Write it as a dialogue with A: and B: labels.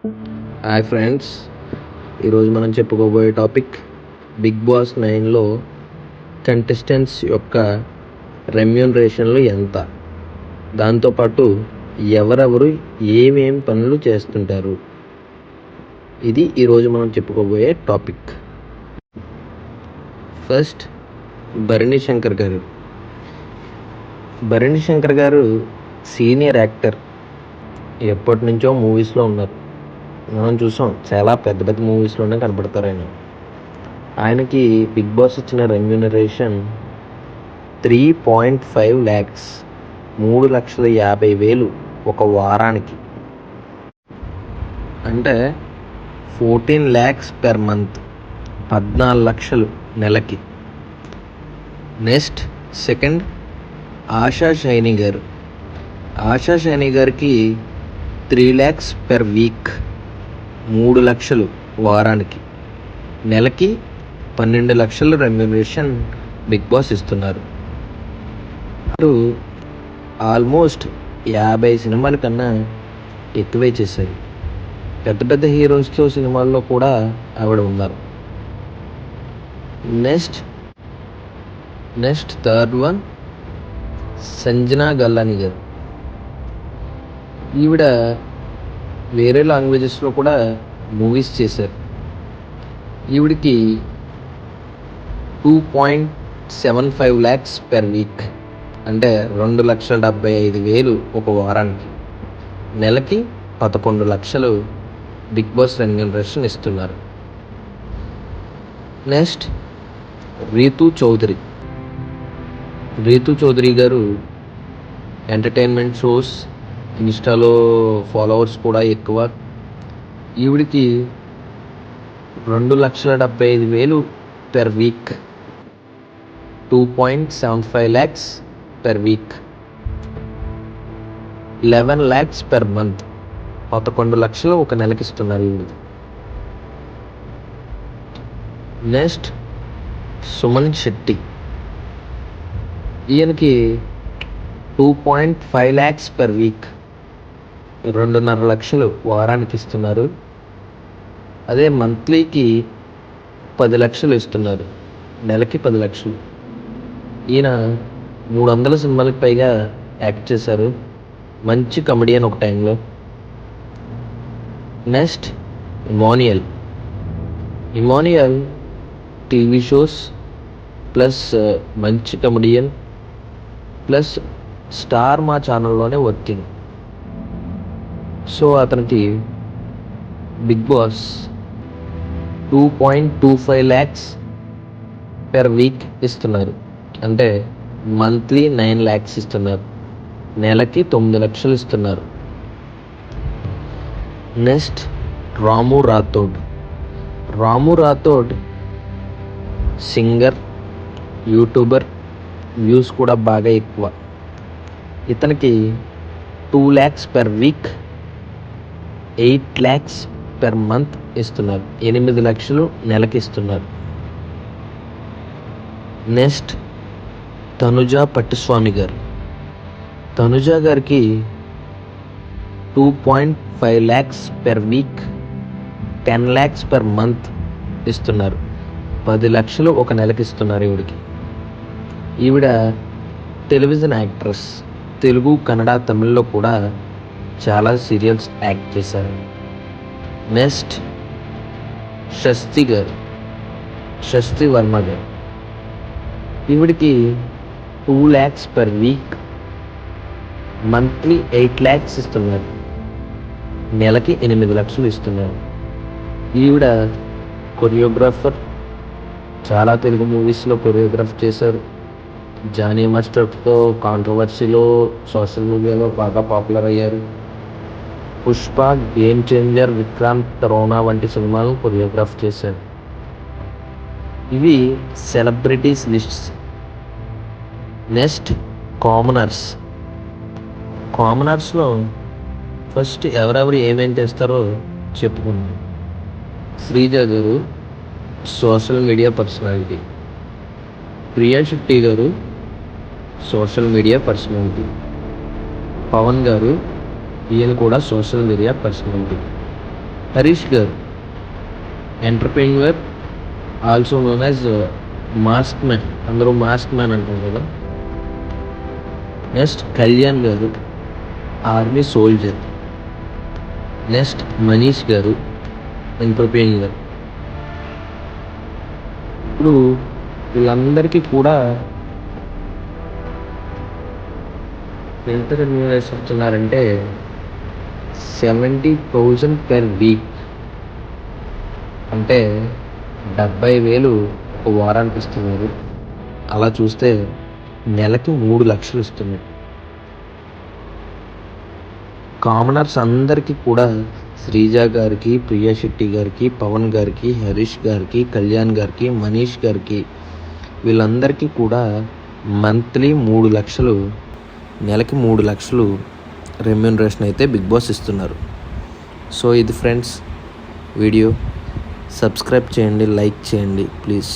A: Hi friends, ఈరోజు మనం చెప్పుకోబోయే టాపిక్ బిగ్ బాస్ 9లో కంటెస్టెంట్స్ యొక్క రెమ్యూనరేషన్లు ఎంత, దాంతోపాటు ఎవరెవరు ఏమేం పనులు చేస్తుంటారు. ఇది ఈరోజు మనం చెప్పుకోబోయే టాపిక్. ఫస్ట్, భరణి శంకర్ గారు. భరణి శంకర్ గారు సీనియర్ యాక్టర్, ఎప్పటి నుంచో మూవీస్లో ఉన్నారు. మనం చూసాం, చాలా పెద్ద పెద్ద మూవీస్లోనే కనపడతారు ఆయనకి బిగ్ బాస్ ఇచ్చిన రెమ్యూనరేషన్ 3.5 lakhs, 3,50,000 ఒక వారానికి, అంటే 14 lakhs per month, 14 లక్షలు నెలకి. నెక్స్ట్, సెకండ్, ఆశా షైని గారు. ఆశా షైని గారికి 3 lakhs per week, 3 లక్షలు వారానికి, నెలకి 12 లక్షల రెమ్యూనరేషన్ బిగ్ బాస్ ఇస్తున్నారు. ఆల్మోస్ట్ 50 సినిమాల కన్నా ఎక్కువే చేశారు. పెద్ద పెద్ద హీరోస్తో సినిమాల్లో కూడా ఆవిడ ఉన్నారు. నెక్స్ట్ థర్డ్ వన్, సంజనా గల్లాని గారు. ఈవిడ వేరే లాంగ్వేజెస్లో కూడా మూవీస్ చేశారు. ఈవిడికి 2.75 lakhs per week, అంటే 2,75,000 ఒక వారానికి, నెలకి 11 లక్షలు బిగ్ బాస్ రెమ్యూనరేషన్ ఇస్తున్నారు. నెక్స్ట్, రీతూ చౌదరి గారు ఎంటర్టైన్మెంట్ షోస్, ఇన్స్టాలో ఫాలోవర్స్ కూడా ఎక్కువ. ఈవిడికి 2,75,000 per week, 2.75 lakhs per week, 11 lakhs per month, 11 లక్షలు ఒక నెలకి ఇస్తున్నారు ఈవిడికి. నెక్స్ట్, సుమన్ శెట్టి. ఈయనకి 2.5 lakhs per week, 2.5 లక్షలు వారానికి ఇస్తున్నారు. అదే మంత్లీకి 10 లక్షలు ఇస్తున్నారు, నెలకి 10 లక్షలు. ఈయన 300 సినిమాలకు పైగా యాక్ట్ చేశారు. మంచి కమెడియన్ ఒక టైంలో. Next, Emmanuel TV shows plus మంచి కమెడియన్ ప్లస్ స్టార్ మా ఛానల్లోనే వర్కింగ్. సో అతనికి big boss 2.25 lakhs per week ఇస్తున్నారు, అంటే మంత్లీ 9 lakhs ఇస్తున్నారు, నెలకి 9 లక్షలు ఇస్తున్నారు. నెక్స్ట్, రాము రాథోడ్ సింగర్, యూట్యూబర్, వ్యూస్ కూడా బాగా ఎక్కువ. ఇతనికి 2 lakhs per week, 8 lakhs per month ఇస్తున్నారు, 8 లక్షలు నెలకి ఇస్తున్నారు. నెక్స్ట్, తనుజా పట్టుస్వామి గారు. తనుజా గారికి 2.5 lakhs per week, 10 lakhs per month ఇస్తున్నారు, 10 లక్షలు ఒక నెలకి ఇస్తున్నారు ఈవిడికి. ఈవిడ టెలివిజన్ యాక్ట్రెస్, తెలుగు, కన్నడ, తమిళ్లో కూడా చాలా సీరియల్స్ యాక్ట్ చేశారు. నెక్స్ట్, షష్ఠి వర్మ గారు. ఈవిడికి 2 lakhs per week, monthly 8 lakhs ఇస్తున్నారు, నెలకి 8 లక్షలు ఇస్తున్నారు. ఈవిడ కొరియోగ్రాఫర్, చాలా తెలుగు మూవీస్లో కొరియోగ్రాఫ్ చేశారు. జానీ మాస్టర్తో కాంట్రవర్సీలో సోషల్ మీడియాలో బాగా పాపులర్ అయ్యారు. పుష్ప, గేమ్ చేంజర్, విక్రాంత్, రోనా వంటి సినిమాలను కొరియోగ్రాఫ్ చేశారు. ఇవి సెలబ్రిటీస్ లిస్ట్స్. నెక్స్ట్, కామనర్స్లో ఫస్ట్ ఎవరెవరు ఏమేం చేస్తారో చెప్పుకుందాం. శ్రీజ గారు social media personality, Priya Shetty గారు సోషల్ మీడియా పర్సనాలిటీ, పవన్ గారు ఈయన కూడా సోషల్ మీడియా పర్సనాలిటీ. హరీష్ గారు entrepreneur, also known as mask man, అందరూ మాస్క్ మ్యాన్ అంటారు కదా. నెక్స్ట్ కళ్యాణ్ గారు ఆర్మీ సోల్జర్. నెక్స్ట్ మనీష్ గారు ఎంటర్ప్రెన్యూర్. ఇప్పుడు వీళ్ళందరికీ కూడా ఎంత రెమ్యూనరేషన్ ఇస్తున్నారంటే 70,000 పెర్ వీక్, అంటే 70,000 ఒక వారానికి ఇస్తున్నారు. అలా చూస్తే నెలకి 3 లక్షలు ఇస్తున్నారు. కామనర్స్ అందరికీ కూడా శ్రీజ గారికి, ప్రియా శెట్టి గారికి, పవన్ గారికి, హరీష్ గారికి, కళ్యాణ్ గారికి, మనీష్ గారికి, వీళ్ళందరికీ కూడా మంత్లీ 3 లక్షలు, నెలకి 3 లక్షలు రెమ్యూనరేషన్ అయితే బిగ్ బాస్ ఇస్తున్నారు. సో ఇది ఫ్రెండ్స్ వీడియో. సబ్స్క్రైబ్ చేయండి, లైక్ చేయండి ప్లీజ్.